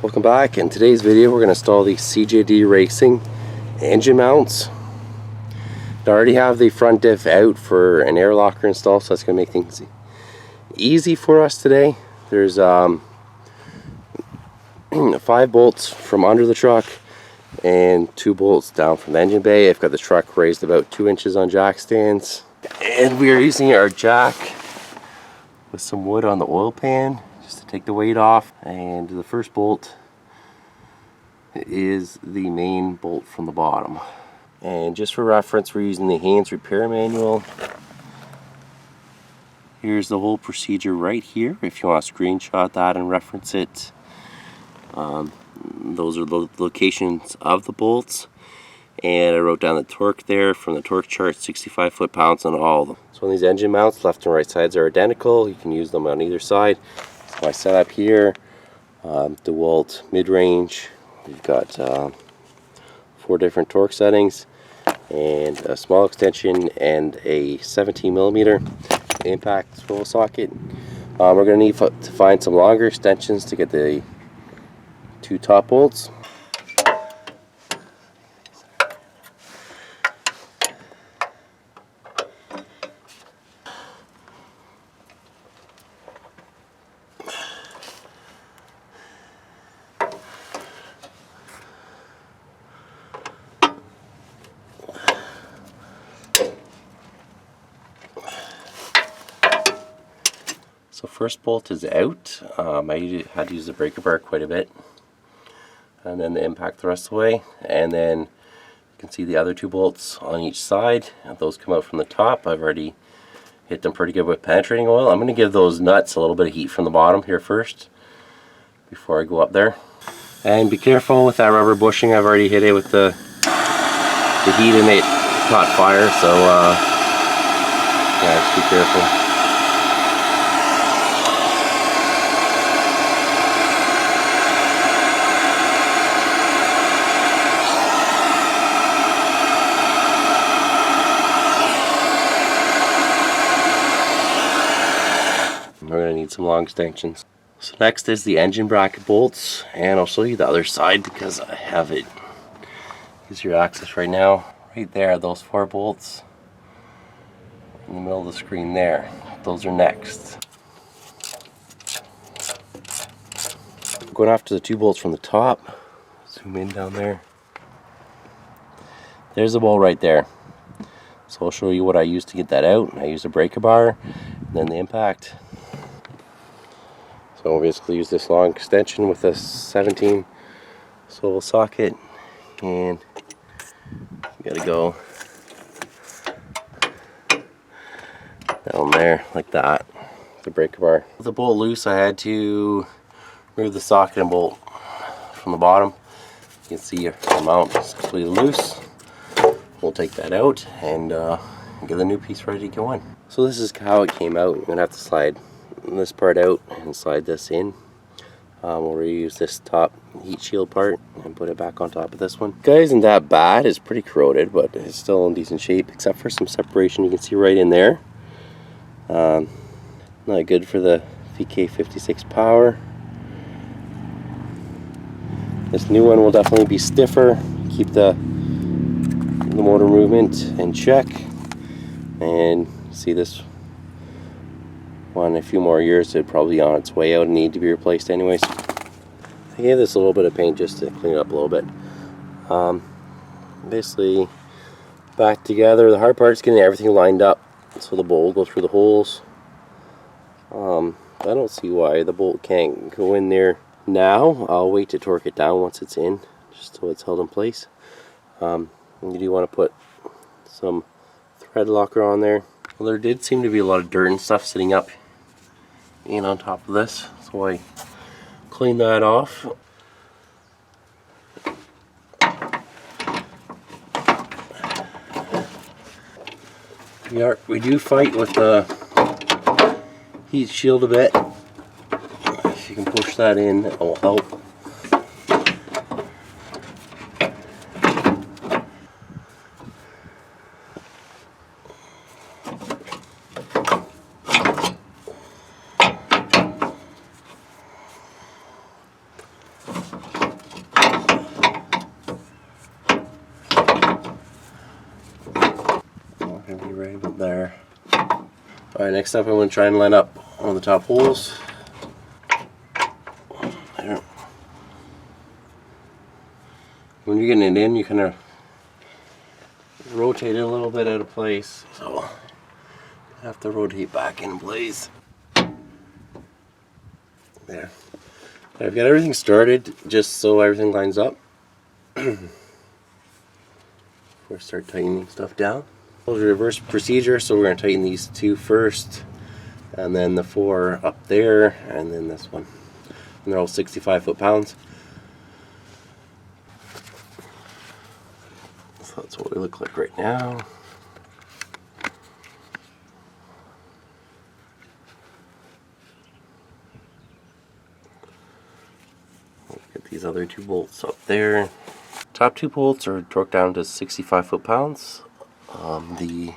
Welcome back. In today's video we're going to install the CJD Racing engine mounts. I already have the front diff out for an air locker install, so that's going to make things easy for us today. There's 5 bolts from under the truck and 2 bolts down from the engine bay. I've got the truck raised about 2 inches on jack stands, and we are using our jack with some wood on the oil pan just to take the weight off. And the first bolt is the main bolt from the bottom. And just for reference, we're using the Haynes repair manual. Here's the whole procedure right here if you want to screenshot that and reference it. Those are the locations of the bolts, and I wrote down the torque there from the torque chart, 65 foot-pounds on all of them. So on these engine mounts, left and right sides are identical. You can use them on either side. So my setup here, DeWalt mid-range. We've got 4 different torque settings and a small extension and a 17mm impact swivel socket. We're going to need to find some longer extensions to get the 2 top bolts. So first bolt is out. I had to use the breaker bar quite a bit, and then the impact the rest of the way, and then you can see the other 2 bolts on each side. Those come out from the top. I've already hit them pretty good with penetrating oil. I'm going to give those nuts a little bit of heat from the bottom here first before I go up there. And be careful with that rubber bushing. I've already hit it with the heat and it caught fire, so yeah, just be careful. We're going to need some long extensions. So next is the engine bracket bolts, and I'll show you the other side because I have it easier access right now. Right there, those 4 bolts in the middle of the screen there. Those are next. Going after the 2 bolts from the top. Zoom in down there. There's the bolt right there. So I'll show you what I used to get that out. I used a breaker bar, and then the impact. So we'll basically use this long extension with a 17 swivel socket, and you gotta go down there like that, the breaker bar. With the bolt loose, I had to remove the socket and bolt from the bottom. You can see the mount is completely loose. We'll take that out and get the new piece ready to go in. So this is how it came out. You're gonna have to slide this part out and slide this in. We'll reuse this top heat shield part and put it back on top of this one. Guys, isn't that bad. It's pretty corroded, but it's still in decent shape except for some separation you can see right in there. Not good for the VK56 power. This new one will definitely be stiffer, keep the motor movement in check. And see, this one, a few more years, it'd probably be on its way out and need to be replaced anyways. I gave this a little bit of paint just to clean it up a little bit. Basically back together. The hard part is getting everything lined up so the bolt will go through the holes. I don't see why the bolt can't go in there now. I'll wait to torque it down once it's in, just so it's held in place. You do want to put some thread locker on there. Well, there did seem to be a lot of dirt and stuff sitting up on top of this, so I cleaned that off. We do fight with the heat shield a bit. If you can push that in, it will help. right about there. Alright, next up I'm going to try and line up on the top holes. There. When you're getting it in, you kind of rotate it a little bit out of place. So I have to rotate back in place. There. I've got everything started just so everything lines up. Before I start tightening stuff down. It's a reverse procedure, so we're going to tighten these two first, and then the 4 up there, and then this one. And they're all 65 foot-pounds. So that's what we look like right now. Get these other 2 bolts up there. Top 2 bolts are torqued down to 65 foot-pounds. The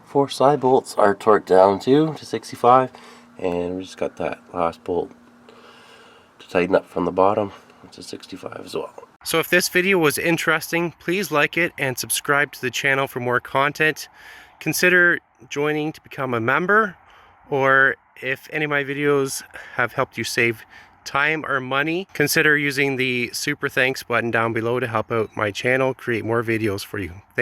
4 side bolts are torqued down too to 65, and we just got that last bolt to tighten up from the bottom to 65 as well. So if this video was interesting, please like it and subscribe to the channel for more content. Consider joining to become a member, or if any of my videos have helped you save time or money, consider using the super thanks button down below to help out my channel create more videos for you. Thank you.